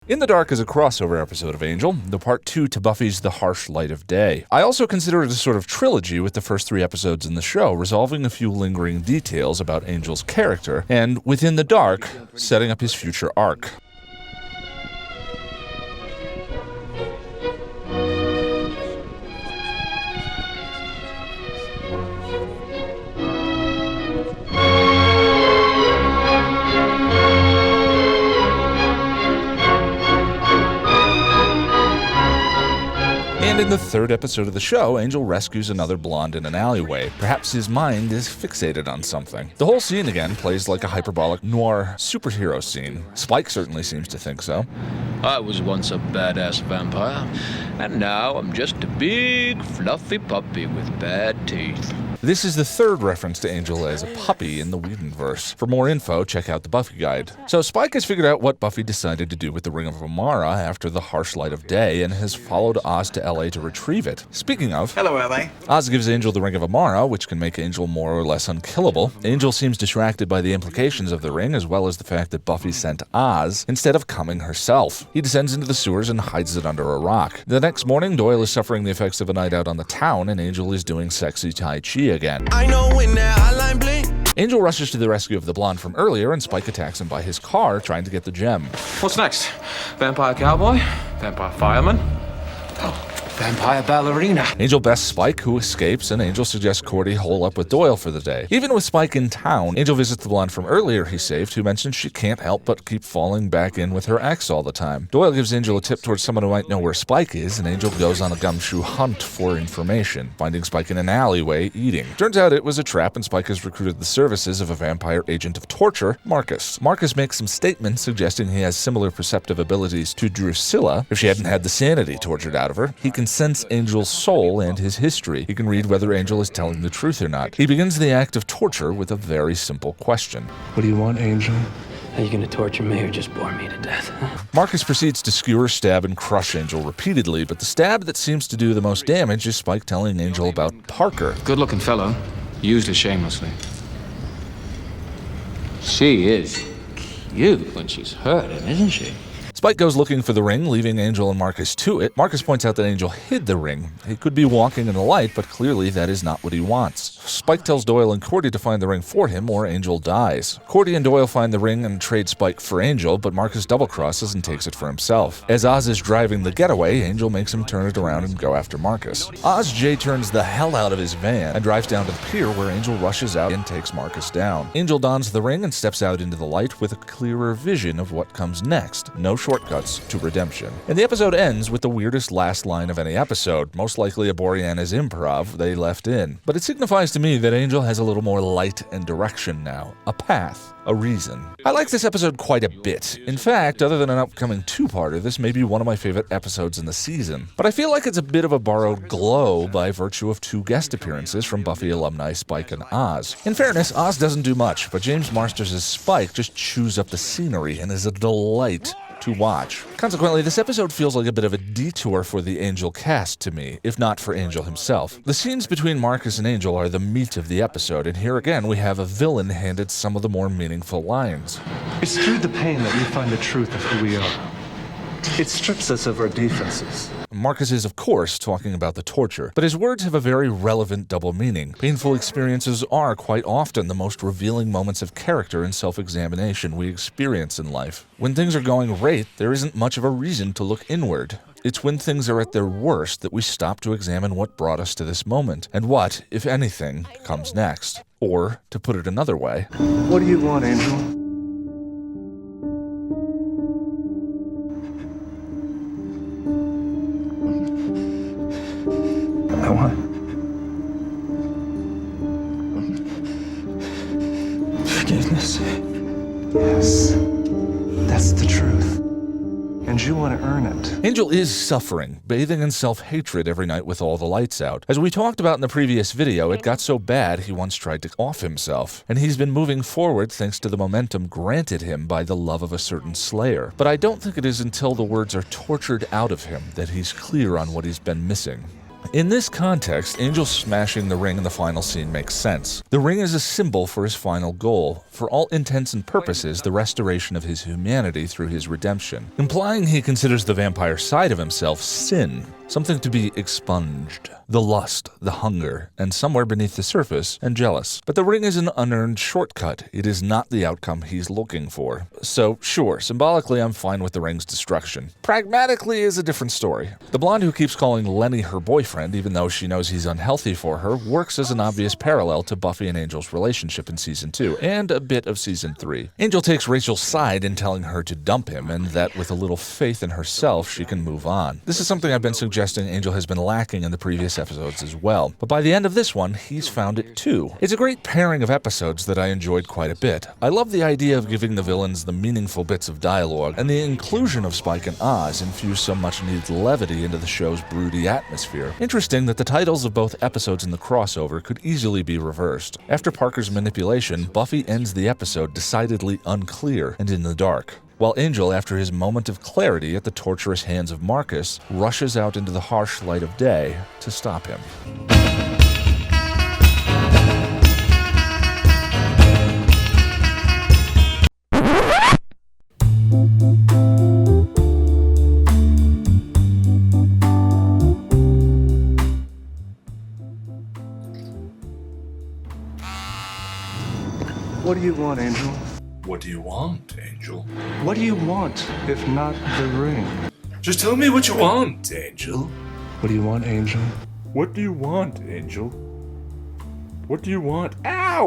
In the Dark is a crossover episode of Angel, the part 2 to Buffy's The Harsh Light of Day. I also consider it a sort of trilogy with the first 3 episodes in the show, resolving a few lingering details about Angel's character, and within the Dark, setting up his future arc. And in the 3rd episode of the show, Angel rescues another blonde in an alleyway. Perhaps his mind is fixated on something. The whole scene, again, plays like a hyperbolic noir superhero scene. Spike certainly seems to think so. I was once a badass vampire, and now I'm just a big, fluffy puppy with bad teeth. This is the 3rd reference to Angel as a puppy in the Whedonverse. For more info, check out the Buffy guide. So Spike has figured out what Buffy decided to do with the Ring of Amara after the harsh light of day and has followed Oz to LA to retrieve it. Speaking of, hello, LA. Oz gives Angel the Ring of Amara, which can make Angel more or less unkillable. Angel seems distracted by the implications of the ring, as well as the fact that Buffy sent Oz instead of coming herself. He descends into the sewers and hides it under a rock. The next morning, Doyle is suffering the effects of a night out on the town, and Angel is doing sexy Tai Chi again. I know when that hotline blink. Angel rushes to the rescue of the blonde from earlier, and Spike attacks him by his car, trying to get the gem. What's next? Vampire cowboy? Vampire fireman? Oh, vampire ballerina. Angel bests Spike, who escapes, and Angel suggests Cordy hole up with Doyle for the day. Even with Spike in town, Angel visits the blonde from earlier he saved, who mentions she can't help but keep falling back in with her ex all the time. Doyle gives Angel a tip towards someone who might know where Spike is, and Angel goes on a gumshoe hunt for information, finding Spike in an alleyway eating. Turns out it was a trap, and Spike has recruited the services of a vampire agent of torture, Marcus. Marcus makes some statements suggesting he has similar perceptive abilities to Drusilla. If she hadn't had the sanity tortured out of her, he can sense Angel's soul and his history. He can read whether Angel is telling the truth or not. He begins the act of torture with a very simple question. What do you want, Angel? Are you gonna torture me or just bore me to death? Marcus proceeds to skewer, stab, and crush Angel repeatedly, but the stab that seems to do the most damage is Spike telling Angel about Parker. Good-looking fellow, usually shamelessly. She is cute when she's hurting, isn't she? Spike goes looking for the ring, leaving Angel and Marcus to it. Marcus points out that Angel hid the ring. He could be walking in the light, but clearly that is not what he wants. Spike tells Doyle and Cordy to find the ring for him, or Angel dies. Cordy and Doyle find the ring and trade Spike for Angel, but Marcus double-crosses and takes it for himself. As Oz is driving the getaway, Angel makes him turn it around and go after Marcus. Oz J turns the hell out of his van and drives down to the pier, where Angel rushes out and takes Marcus down. Angel dons the ring and steps out into the light with a clearer vision of what comes next. No shortcuts to redemption. And the episode ends with the weirdest last line of any episode, most likely a Boreanaz improv they left in. But it signifies to me that Angel has a little more light and direction now. A path. A reason. I like this episode quite a bit. In fact, other than an upcoming 2-parter, this may be one of my favorite episodes in the season. But I feel like it's a bit of a borrowed glow by virtue of 2 guest appearances from Buffy alumni Spike and Oz. In fairness, Oz doesn't do much, but James Marsters' Spike just chews up the scenery and is a delight to watch. Consequently, this episode feels like a bit of a detour for the Angel cast to me, if not for Angel himself. The scenes between Marcus and Angel are the meat of the episode, and here again we have a villain handed some of the more meaningful lines. It's through the pain that we find the truth of who we are. It strips us of our defenses. Marcus is, of course, talking about the torture, but his words have a very relevant double meaning. Painful experiences are, quite often, the most revealing moments of character and self-examination we experience in life. When things are going great, there isn't much of a reason to look inward. It's when things are at their worst that we stop to examine what brought us to this moment, and what, if anything, comes next. Or, to put it another way, What do you want, Angel? I want forgiveness. Yes, that's the truth. And you want to earn it. Angel is suffering, bathing in self-hatred every night with all the lights out. As we talked about in the previous video, it got so bad he once tried to off himself. And he's been moving forward thanks to the momentum granted him by the love of a certain slayer. But I don't think it is until the words are tortured out of him that he's clear on what he's been missing. In this context, Angel smashing the ring in the final scene makes sense. The ring is a symbol for his final goal, for all intents and purposes the restoration of his humanity through his redemption, implying he considers the vampire side of himself sin, something to be expunged. The lust, the hunger, and somewhere beneath the surface, Angelus. But the ring is an unearned shortcut. It is not the outcome he's looking for. So, sure, symbolically I'm fine with the ring's destruction. Pragmatically is a different story. The blonde who keeps calling Lenny her boyfriend, even though she knows he's unhealthy for her, works as an obvious parallel to Buffy and Angel's relationship in Season 2, and a bit of Season 3. Angel takes Rachel's side in telling her to dump him, and that with a little faith in herself, she can move on. This is something I've been suggesting Angel has been lacking in the previous episodes as well, but by the end of this one, he's found it too. It's a great pairing of episodes that I enjoyed quite a bit. I love the idea of giving the villains the meaningful bits of dialogue, and the inclusion of Spike and Oz infused some much needed levity into the show's broody atmosphere. Interesting that the titles of both episodes in the crossover could easily be reversed. After Parker's manipulation, Buffy ends the episode decidedly unclear and in the dark, while Angel, after his moment of clarity at the torturous hands of Marcus, rushes out into the harsh light of day to stop him. What do you want, Angel? What do you want, Angel? What do you want, if not the ring? Just tell me what you want, Angel. What do you want, Angel? What do you want, Angel? What do you want? Ow!